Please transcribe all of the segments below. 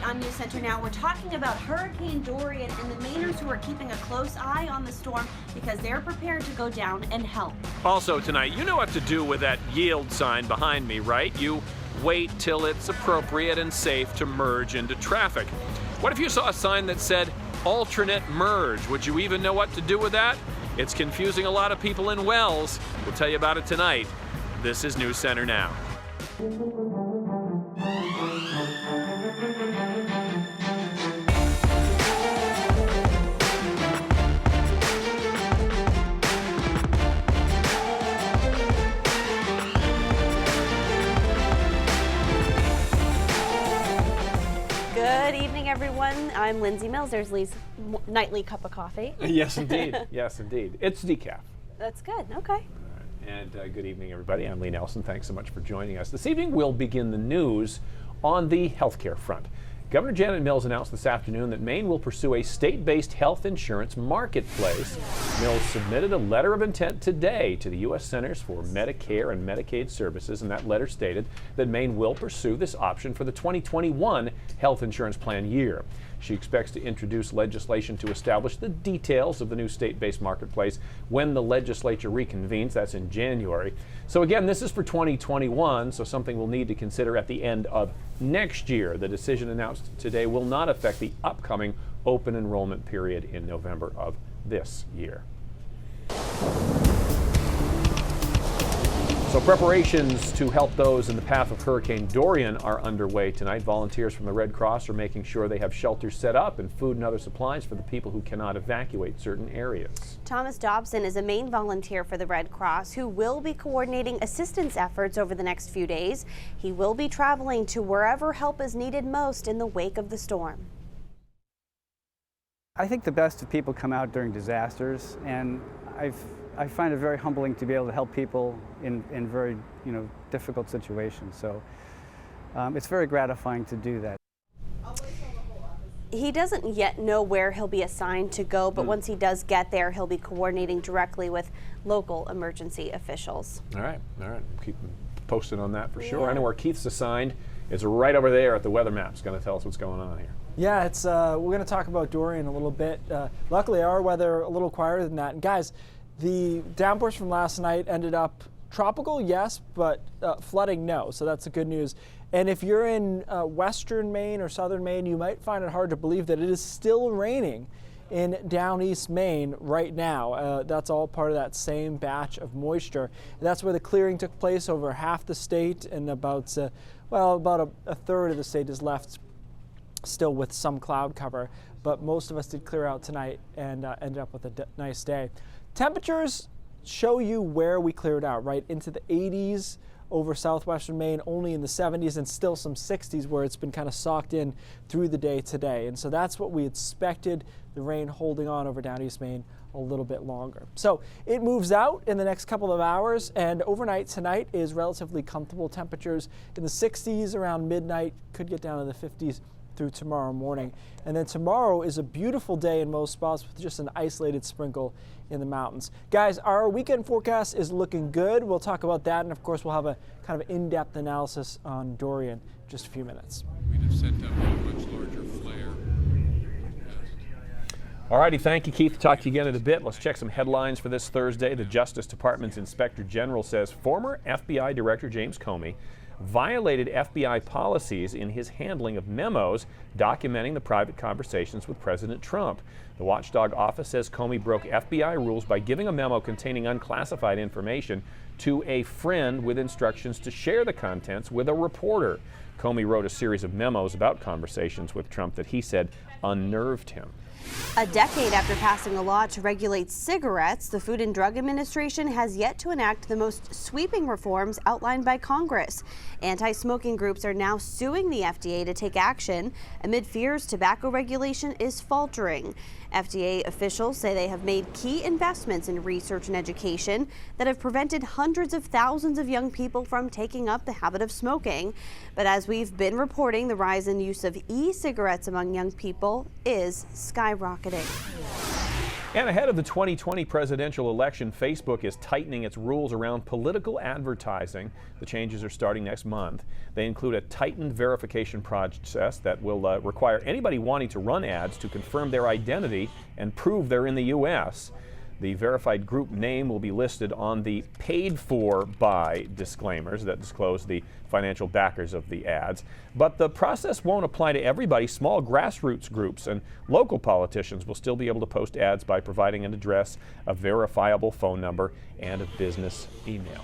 on News Center Now. We're talking about Hurricane Dorian and the Mainers who are keeping a close eye on the storm because they're prepared to go down and help. Also tonight, you know what to do with that yield sign behind me, right? You wait till it's appropriate and safe to merge into traffic. What if you saw a sign that said alternate merge? Would you even know what to do with that? It's confusing a lot of people in Wells. We'll tell you about it tonight. This is News Center Now. Good evening, everyone. I'm Lindsay Mills. There's Lee's nightly cup of coffee. Yes, indeed. Yes, indeed. It's decaf. That's good. Okay. And good evening, everybody. I'm Lee Nelson. Thanks so much for joining us. This evening, we'll begin the news on the healthcare front. Governor Janet Mills announced this afternoon that Maine will pursue a state-based health insurance marketplace. Mills submitted a letter of intent today to the U.S. Centers for Medicare and Medicaid Services, and that letter stated that Maine will pursue this option for the 2021 health insurance plan year. She expects to introduce legislation to establish the details of the new state-based marketplace when the legislature reconvenes. That's in January. So again, this is for 2021, so something we'll need to consider at the end of next year. The decision announced today will not affect the upcoming open enrollment period in November of this year. So preparations to help those in the path of Hurricane Dorian are underway tonight. Volunteers from the Red Cross are making sure they have shelters set up and food and other supplies for the people who cannot evacuate certain areas. Thomas Dobson is a Maine volunteer for the Red Cross who will be coordinating assistance efforts over the next few days. He will be traveling to wherever help is needed most in the wake of the storm. I think the best of people come out during disasters, and I find it very humbling to be able to help people in very difficult situations. So it's very gratifying to do that. He doesn't yet know where he'll be assigned to go, but once he does get there, he'll be coordinating directly with local emergency officials. All right. Keep posted on that for sure. Yeah. I know where Keith's assigned. It's right over there at the weather map. It's going to tell us what's going on here. Yeah, it's we're going to talk about Dorian a little bit. Luckily, our weather a little quieter than that. And guys, the downpours from last night ended up tropical, yes, but flooding, no. So that's the good news. And if you're in western Maine or southern Maine, you might find it hard to believe that it is still raining in down east Maine right now. That's all part of that same batch of moisture. And that's where the clearing took place over half the state, and about a third of the state is left still with some cloud cover. But most of us did clear out tonight and ended up with a nice day. Temperatures show you where we cleared out, right into the 80s over southwestern Maine, only in the 70s, and still some 60s where it's been kind of socked in through the day today. And so that's what we expected, the rain holding on over down east Maine a little bit longer. So it moves out in the next couple of hours, and overnight tonight is relatively comfortable temperatures in the 60s around midnight, could get down to the 50s through tomorrow morning. And then tomorrow is a beautiful day in most spots with just an isolated sprinkle in the mountains. Guys, our weekend forecast is looking good. We'll talk about that, and of course we'll have a kind of in-depth analysis on Dorian in just a few minutes. We'd have sent up a much larger flare. All righty, thank you, Keith. Talk to you again in a bit. Let's check some headlines for this Thursday. The Justice Department's Inspector General says former FBI Director James Comey violated FBI policies in his handling of memos documenting the private conversations with President Trump. The watchdog office says Comey broke FBI rules by giving a memo containing unclassified information to a friend with instructions to share the contents with a reporter. Comey wrote a series of memos about conversations with Trump that he said unnerved him. A decade after passing a law to regulate cigarettes, the Food and Drug Administration has yet to enact the most sweeping reforms outlined by Congress. Anti-smoking groups are now suing the FDA to take action amid fears tobacco regulation is faltering. FDA officials say they have made key investments in research and education that have prevented hundreds of thousands of young people from taking up the habit of smoking. But as we've been reporting, the rise in use of e-cigarettes among young people is skyrocketing. And ahead of the 2020 presidential election, Facebook is tightening its rules around political advertising. The changes are starting next month. They include a tightened verification process that will require anybody wanting to run ads to confirm their identity and prove they're in the U.S. The verified group name will be listed on the paid for by disclaimers that disclose the financial backers of the ads. But the process won't apply to everybody. Small grassroots groups and local politicians will still be able to post ads by providing an address, a verifiable phone number, and a business email.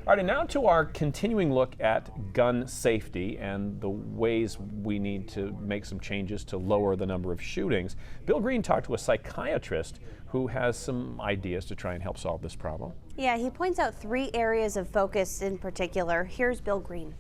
All right, and now to our continuing look at gun safety and the ways we need to make some changes to lower the number of shootings. Bill Green talked to a psychiatrist who has some ideas to try and help solve this problem. Yeah, he points out 3 areas of focus in particular. Here's Bill Green.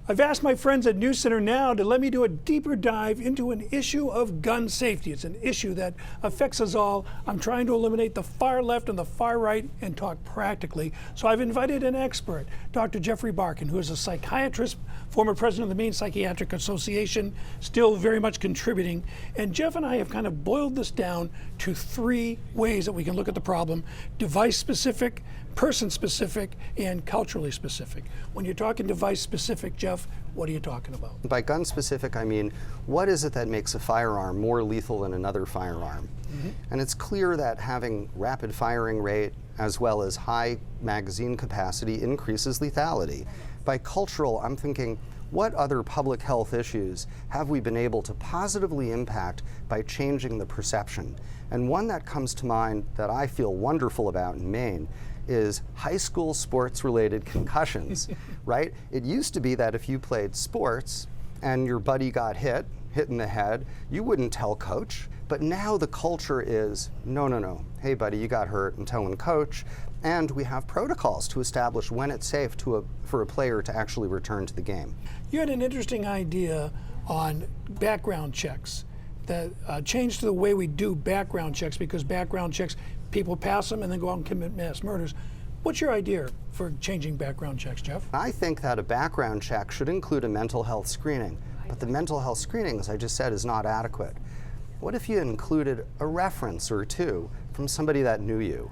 I've asked my friends at News Center Now to let me do a deeper dive into an issue of gun safety. It's an issue that affects us all. I'm trying to eliminate the far left and the far right and talk practically. So I've invited an expert, Dr. Jeffrey Barkan, who is a psychiatrist, former president of the Maine Psychiatric Association, still very much contributing. And Jeff and I have kind of boiled this down to 3 ways that we can look at the problem: device specific, person specific, and culturally specific. When you're talking device specific, Jeff, what are you talking about? By gun specific, I mean, what is it that makes a firearm more lethal than another firearm? And it's clear that having rapid firing rate as well as high magazine capacity increases lethality. By cultural, I'm thinking, what other public health issues have we been able to positively impact by changing the perception? And one that comes to mind that I feel wonderful about in Maine is high school sports-related concussions, right? It used to be that if you played sports and your buddy got hit in the head, you wouldn't tell coach. But now the culture is, no. Hey, buddy, you got hurt, I'm telling coach. And we have protocols to establish when it's safe for a player to actually return to the game. You had an interesting idea on background checks, that change to the way we do background checks, because background checks, people pass them and then go out and commit mass murders. What's your idea for changing background checks, Jeff? I think that a background check should include a mental health screening, but the mental health screening, as I just said, is not adequate. What if you included a reference or 2 from somebody that knew you?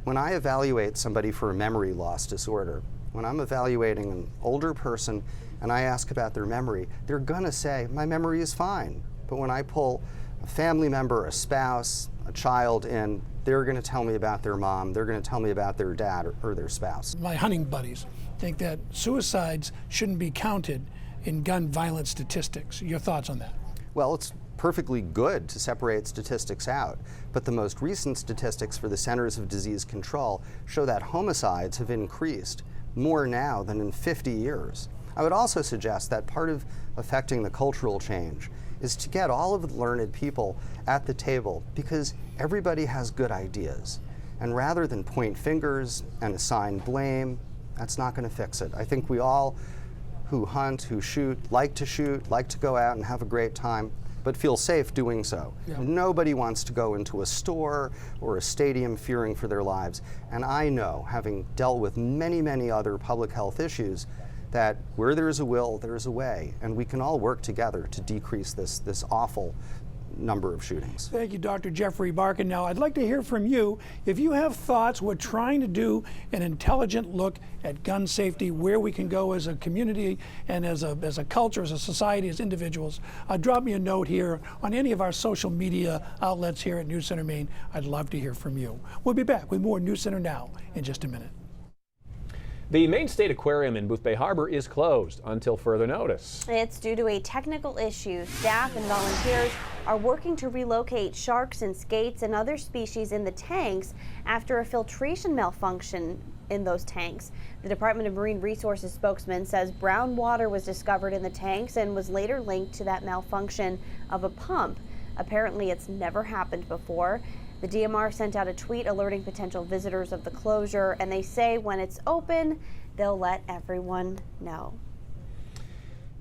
When I evaluate somebody for a memory loss disorder, when I'm evaluating an older person and I ask about their memory, they're gonna say, my memory is fine. But when I pull a family member, a spouse, a child in, they're gonna tell me about their mom, they're gonna tell me about their dad or their spouse. My hunting buddies think that suicides shouldn't be counted in gun violence statistics. Your thoughts on that? Well, it's perfectly good to separate statistics out, but the most recent statistics for the Centers of Disease Control show that homicides have increased more now than in 50 years. I would also suggest that part of affecting the cultural change is to get all of the learned people at the table, because everybody has good ideas. And rather than point fingers and assign blame, that's not going to fix it. I think we all who hunt, who shoot, like to go out and have a great time, but feel safe doing so. Yeah. Nobody wants to go into a store or a stadium fearing for their lives. And I know, having dealt with many, many other public health issues, that where there's a will, there's a way, and we can all work together to decrease this awful number of shootings. Thank you, Dr. Jeffrey Barkan. Now, I'd like to hear from you. If you have thoughts, we're trying to do an intelligent look at gun safety, where we can go as a community and as a culture, as a society, as individuals. Drop me a note here on any of our social media outlets here at News Center Maine. I'd love to hear from you. We'll be back with more News Center Now in just a minute. The Maine State Aquarium in Boothbay Harbor is closed until further notice. It's due to a technical issue. Staff and volunteers are working to relocate sharks and skates and other species in the tanks after a filtration malfunction in those tanks. The Department of Marine Resources spokesman says brown water was discovered in the tanks and was later linked to that malfunction of a pump. Apparently, it's never happened before. The DMR sent out a tweet alerting potential visitors of the closure, and they say when it's open, they'll let everyone know.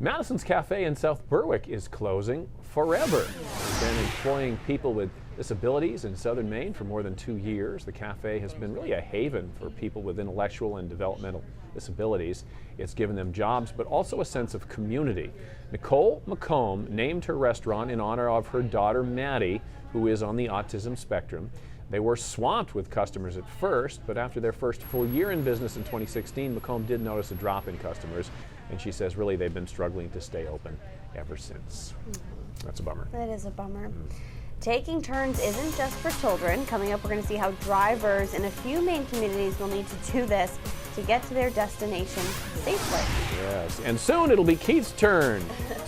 Madison's Cafe in South Berwick is closing forever. They've been employing people with disabilities in southern Maine for more than 2 years. The cafe has been really a haven for people with intellectual and developmental disabilities. It's given them jobs, but also a sense of community. Nicole McComb named her restaurant in honor of her daughter Maddie, who is on the autism spectrum. They were swamped with customers at first, but after their first full year in business in 2016, McComb did notice a drop in customers, and she says really they've been struggling to stay open ever since. That's a bummer. That is a bummer. Taking turns isn't just for children. Coming up, we're going to see how drivers in a few Maine communities will need to do this to get to their destination safely. Yes, and soon it'll be Keith's turn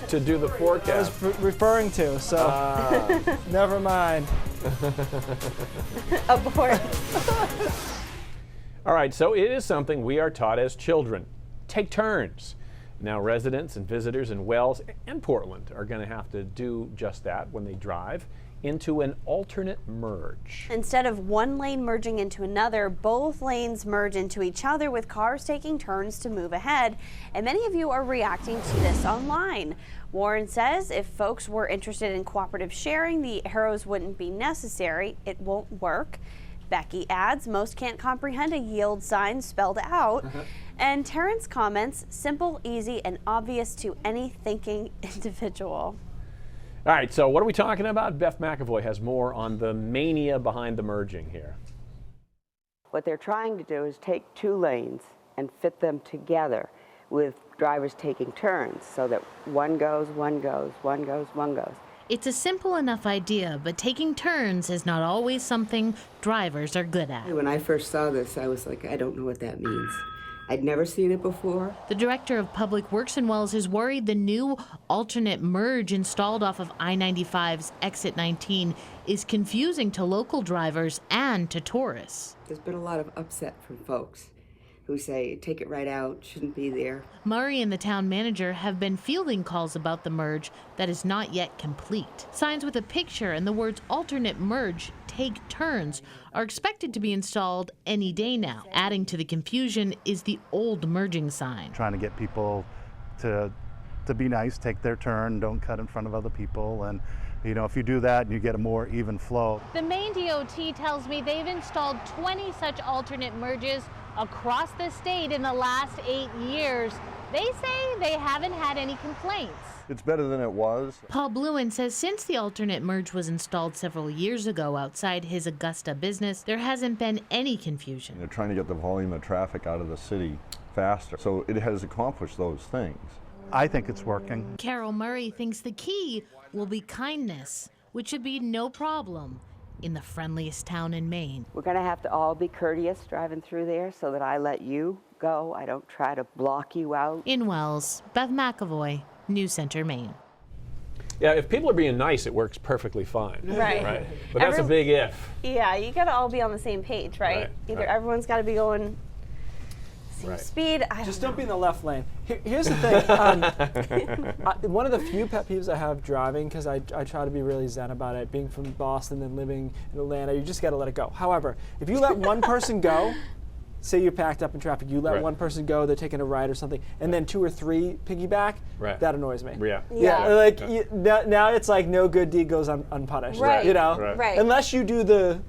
to do the I forecast. was referring to, so never mind. Abort. All right, so it is something we are taught as children. Take turns. Now residents and visitors in Wells and Portland are going to have to do just that when they drive into an alternate merge. Instead of one lane merging into another, both lanes merge into each other with cars taking turns to move ahead. And many of you are reacting to this online. Warren says if folks were interested in cooperative sharing, the arrows wouldn't be necessary. It won't work. Becky adds most can't comprehend a yield sign spelled out. And Terrence comments, simple, easy, and obvious to any thinking individual. All right, so what are we talking about? Beth McAvoy has more on the mania behind the merging here. What they're trying to do is take 2 lanes and fit them together with drivers taking turns so that one goes, one goes, one goes, one goes. It's a simple enough idea, but taking turns is not always something drivers are good at. When I first saw this, I was like, I don't know what that means. I'd never seen it before. The director of Public Works in Wells is worried the new alternate merge installed off of I-95's exit 19 is confusing to local drivers and to tourists. There's been a lot of upset from folks who say, take it right out, shouldn't be there. Murray and the town manager have been fielding calls about the merge that is not yet complete. Signs with a picture and the words alternate merge, take turns, are expected to be installed any day now. Adding to the confusion is the old merging sign. Trying to get people to be nice, take their turn, don't cut in front of other people, and you know, if you do that, you get a more even flow. The Maine DOT tells me they've installed 20 such alternate merges across the state in the last 8 years. They say they haven't had any complaints. It's better than it was. Paul Bluen says since the alternate merge was installed several years ago outside his Augusta business, there hasn't been any confusion. They're trying to get the volume of traffic out of the city faster, so it has accomplished those things. I think it's working. Carol Murray thinks the key will be kindness, which should be no problem in the friendliest town in Maine. We're going to have to all be courteous driving through there so that I let you go. I don't try to block you out. In Wells, Beth McAvoy, News Center, Maine. Yeah, if people are being nice, it works perfectly fine. Right. But that's a big if. Yeah, you got to all be on the same page, right? Either everyone's got to be going same speed. Just don't be in the left lane. Here's the thing. One of the few pet peeves I have driving, because I try to be really zen about it, being from Boston and living in Atlanta, you just got to let it go. However, if you let one person go, say you're packed up in traffic, you let one person go, they're taking a ride or something, and then 2 or 3 piggyback, that annoys me. Now it's like no good deed goes unpunished. Right. You know? Right. Unless you do the,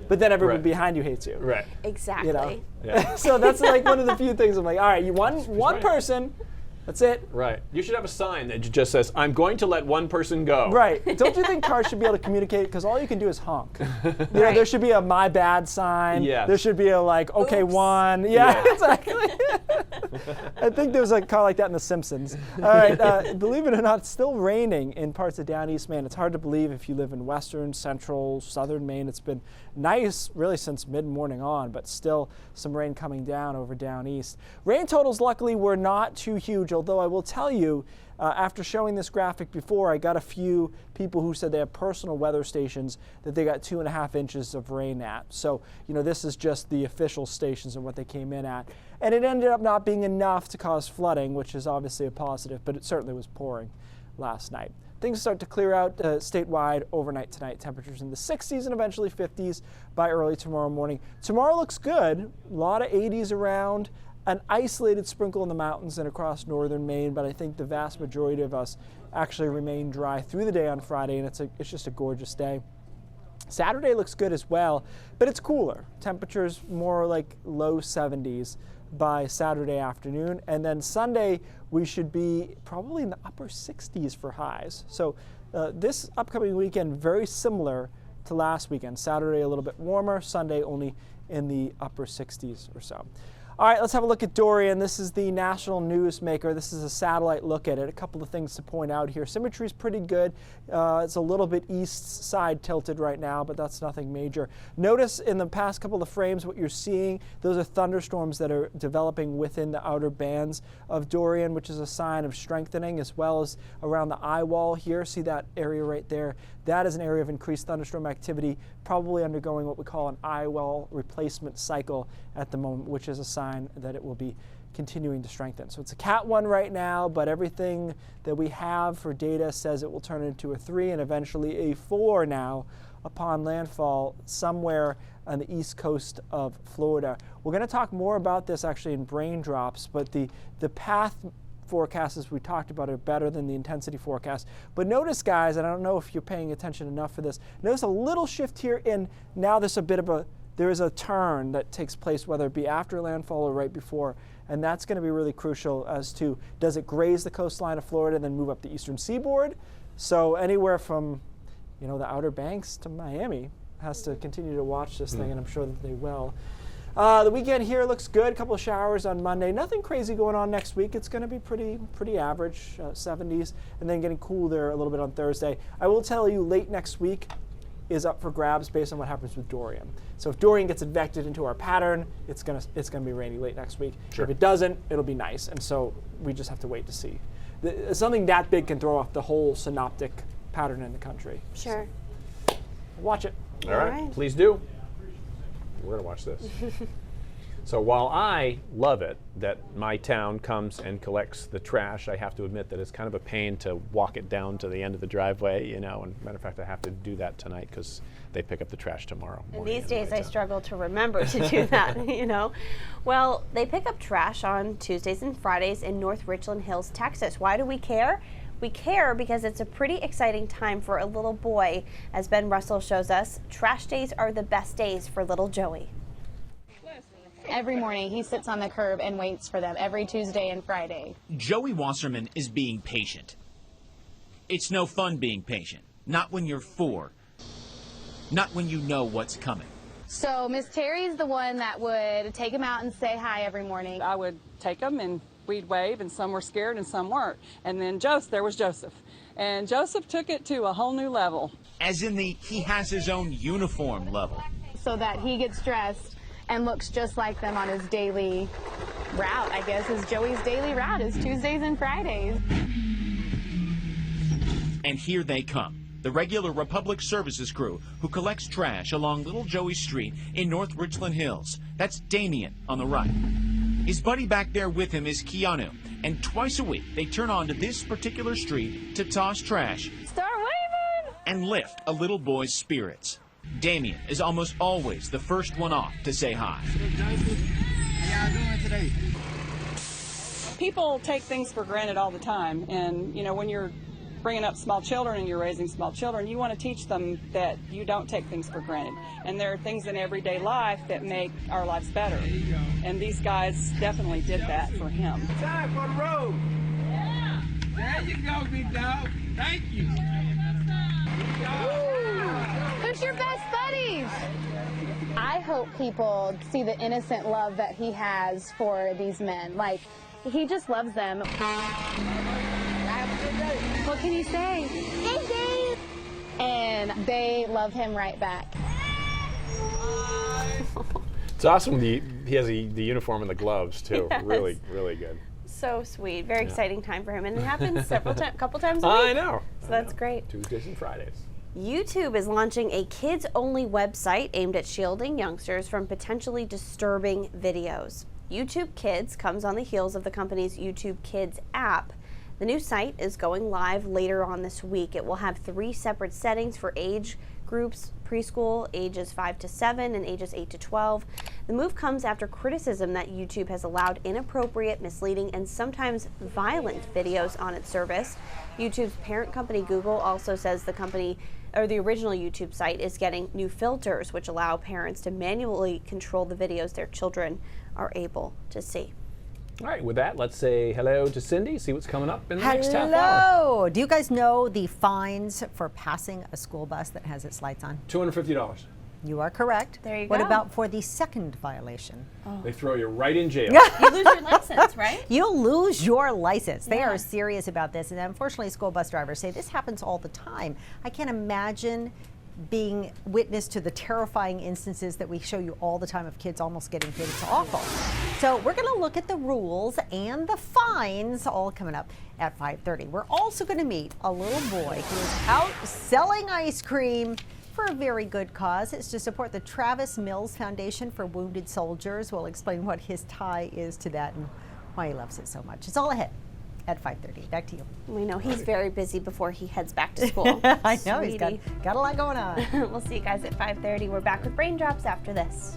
but then everyone behind you hates you. Right. Exactly. You know? So that's like one of the few things I'm like, all right, you one person, that's it. Right. You should have a sign that just says, I'm going to let one person go. Right. Don't you think cars should be able to communicate? Because all you can do is honk. You know, there should be a my bad sign. Yes. There should be a like, okay, one. Yeah, exactly. I think there was a car like that in The Simpsons. All right, believe it or not, it's still raining in parts of down East Maine. It's hard to believe if you live in western, central, southern Maine. It's been nice really since mid-morning on, but still some rain coming down over down east. Rain totals luckily were not too huge, although I will tell you, after showing this graphic before, I got a few people who said they have personal weather stations that they got 2.5 inches of rain at. So, you know, this is just the official stations and what they came in at. And it ended up not being enough to cause flooding, which is obviously a positive, but it certainly was pouring last night. Things start to clear out statewide overnight tonight. Temperatures in the 60s and eventually 50s by early tomorrow morning. Tomorrow looks good. A lot of 80s around. An isolated sprinkle in the mountains and across northern Maine, but I think the vast majority of us actually remain dry through the day on Friday, and it's just a gorgeous day. Saturday looks good as well, but it's cooler. Temperatures more like low 70s by Saturday afternoon. And then Sunday, we should be probably in the upper 60s for highs. So this upcoming weekend, very similar to last weekend. Saturday a little bit warmer, Sunday only in the upper 60s or so. All right, let's have a look at Dorian. This is the national newsmaker. This is a satellite look at it. A couple of things to point out here. Symmetry is pretty good. It's a little bit east side tilted right now, but that's nothing major. Notice in the past couple of frames what you're seeing, those are thunderstorms that are developing within the outer bands of Dorian, which is a sign of strengthening, as well as around the eye wall here. See that area right there? That is an area of increased thunderstorm activity, probably undergoing what we call an eye wall replacement cycle at the moment, which is a sign that it will be continuing to strengthen. So it's a Cat 1 right now, but everything that we have for data says it will turn into a 3 and eventually a 4 now upon landfall somewhere on the east coast of Florida. We're going to talk more about this actually in brain drops, but the path forecasts, as we talked about, are better than the intensity forecast. But notice, guys, and I don't know if you're paying attention enough for this, notice a little shift here in now there is a turn that takes place, whether it be after landfall or right before, and that's going to be really crucial as to, does it graze the coastline of Florida and then move up the eastern seaboard? So anywhere from, the Outer Banks to Miami has to continue to watch this thing, and I'm sure that they will. The weekend here looks good. A couple of showers on Monday. Nothing crazy going on next week. It's going to be pretty average, 70s, and then getting cool there a little bit on Thursday. I will tell you, late next week is up for grabs based on what happens with Dorian. So if Dorian gets infected into our pattern, it's gonna be rainy late next week. Sure. If it doesn't, it'll be nice. And so we just have to wait to see. Something that big can throw off the whole synoptic pattern in the country. Sure. So, watch it. All right, please do. We're gonna watch this. So while I love it that my town comes and collects the trash, I have to admit that it's kind of a pain to walk it down to the end of the driveway, and matter of fact, I have to do that tonight because they pick up the trash tomorrow morning. And these days I struggle to remember to do that, Well, they pick up trash on Tuesdays and Fridays in North Richland Hills, Texas. Why do we care? We care because it's a pretty exciting time for a little boy. As Ben Russell shows us, trash days are the best days for little Joey. Every morning he sits on the curb and waits for them every Tuesday and Friday. Joey Wasserman is being patient. It's no fun being patient. Not when you're 4. Not when you know what's coming. So Miss Terry's the one that would take him out and say hi every morning. I would take him and we'd wave, and some were scared and some weren't. And then there was Joseph. And Joseph took it to a whole new level. As in he has his own uniform level. So that he gets dressed and looks just like them on his daily route, I guess, is Joey's daily route is Tuesdays and Fridays. And here they come, the regular Republic Services crew who collects trash along Little Joey Street in North Richland Hills. That's Damien on the right. His buddy back there with him is Keanu, and twice a week they turn onto this particular street to toss trash. Start waving! And lift a little boy's spirits. Damien is almost always the first one off to say hi. How y'all doing today? People take things for granted all the time, and when you're bringing up small children and you're raising small children, you want to teach them that you don't take things for granted, and there are things in everyday life that make our lives better, and these guys definitely did that for him. Time for the road. Yeah. There you go, big dog. Thank you. Who's your best buddies? I hope people see the innocent love that he has for these men. Like, he just loves them. What can he say? Thank you. And they love him right back. It's awesome. He has the uniform and the gloves too. Yes. Really good. So sweet. Very exciting time for him. And it happens couple times a week. I know. So that's great. Tuesdays and Fridays. YouTube is launching a kids-only website aimed at shielding youngsters from potentially disturbing videos. YouTube Kids comes on the heels of the company's YouTube Kids app. The new site is going live later on this week. It will have 3 separate settings for age, groups, preschool ages 5 to 7 and ages 8 to 12. The move comes after criticism that YouTube has allowed inappropriate, misleading, and sometimes violent videos on its service. YouTube's parent company Google also says the original YouTube site is getting new filters which allow parents to manually control the videos their children are able to see. All right, with that, let's say hello to Cindy, see what's coming up in the next half hour. Hello! Do you guys know the fines for passing a school bus that has its lights on? $250. You are correct. There you What go. about for the second violation? They throw you right in jail. You lose your license, right? You'll lose your license. They Yeah. are serious about this, and unfortunately school bus drivers say this happens all the time. I can't imagine being witness to the terrifying instances that we show you all the time of kids almost getting hit. It's awful. So we're going to look at the rules and the fines all coming up at 5:30. We're also going to meet a little boy who is out selling ice cream for a very good cause. It's to support the Travis Mills Foundation for Wounded Soldiers. We'll explain what his tie is to that and why he loves it so much. It's all ahead at 5:30. Back to you. We know he's very busy before he heads back to school. I know, he's Sweetie. got a lot going on. We'll see you guys at 5:30. We're back with Braindrops after this.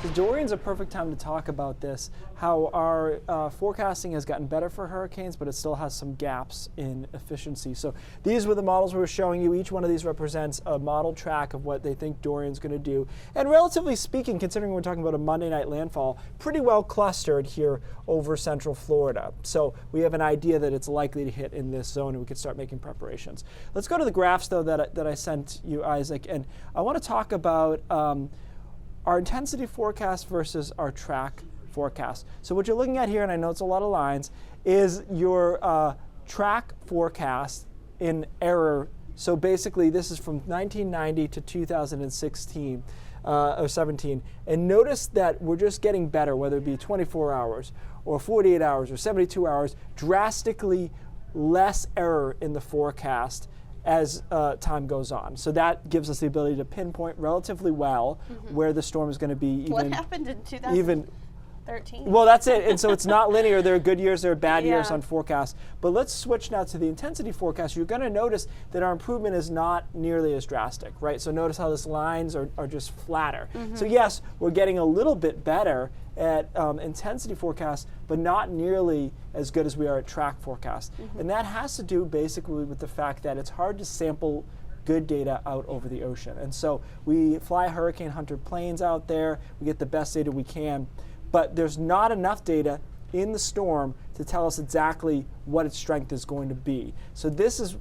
So Dorian's a perfect time to talk about this, how our forecasting has gotten better for hurricanes, but it still has some gaps in efficiency. So these were the models we were showing you. Each one of these represents a model track of what they think Dorian's going to do. And relatively speaking, considering we're talking about a Monday night landfall, pretty well clustered here over central Florida. So we have an idea that it's likely to hit in this zone, and we could start making preparations. Let's go to the graphs, though, that I sent you, Isaac. And I want to talk about our intensity forecast versus our track forecast. So what you're looking at here, and I know it's a lot of lines, is your track forecast in error. So basically this is from 1990 to 2016 or 17. And notice that we're just getting better, whether it be 24 hours or 48 hours or 72 hours, drastically less error in the forecast as time goes on. So that gives us the ability to pinpoint relatively well where the storm is going to be. What happened in 2013? Well, that's it. And so it's not linear. There are good years, there are bad years Yeah. on forecasts. But let's switch now to the intensity forecast. You're going to notice that our improvement is not nearly as drastic, right? So notice how these lines are just flatter. So yes, we're getting a little bit better at intensity forecast, but not nearly as good as we are at track forecast. And that has to do basically with the fact that it's hard to sample good data out over the ocean. And so we fly Hurricane Hunter planes out there, we get the best data we can, but there's not enough data in the storm to tell us exactly what its strength is going to be. So this is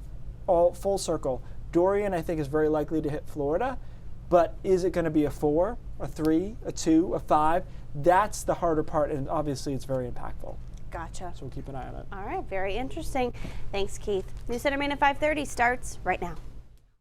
all full circle. Dorian, I think, is very likely to hit Florida, but is it going to be a 4, a 3, a 2, a 5? That's the harder part, and obviously it's very impactful. Gotcha. So we'll keep an eye on it. All right, very interesting. Thanks, Keith. News Center Maine at 5:30 starts right now.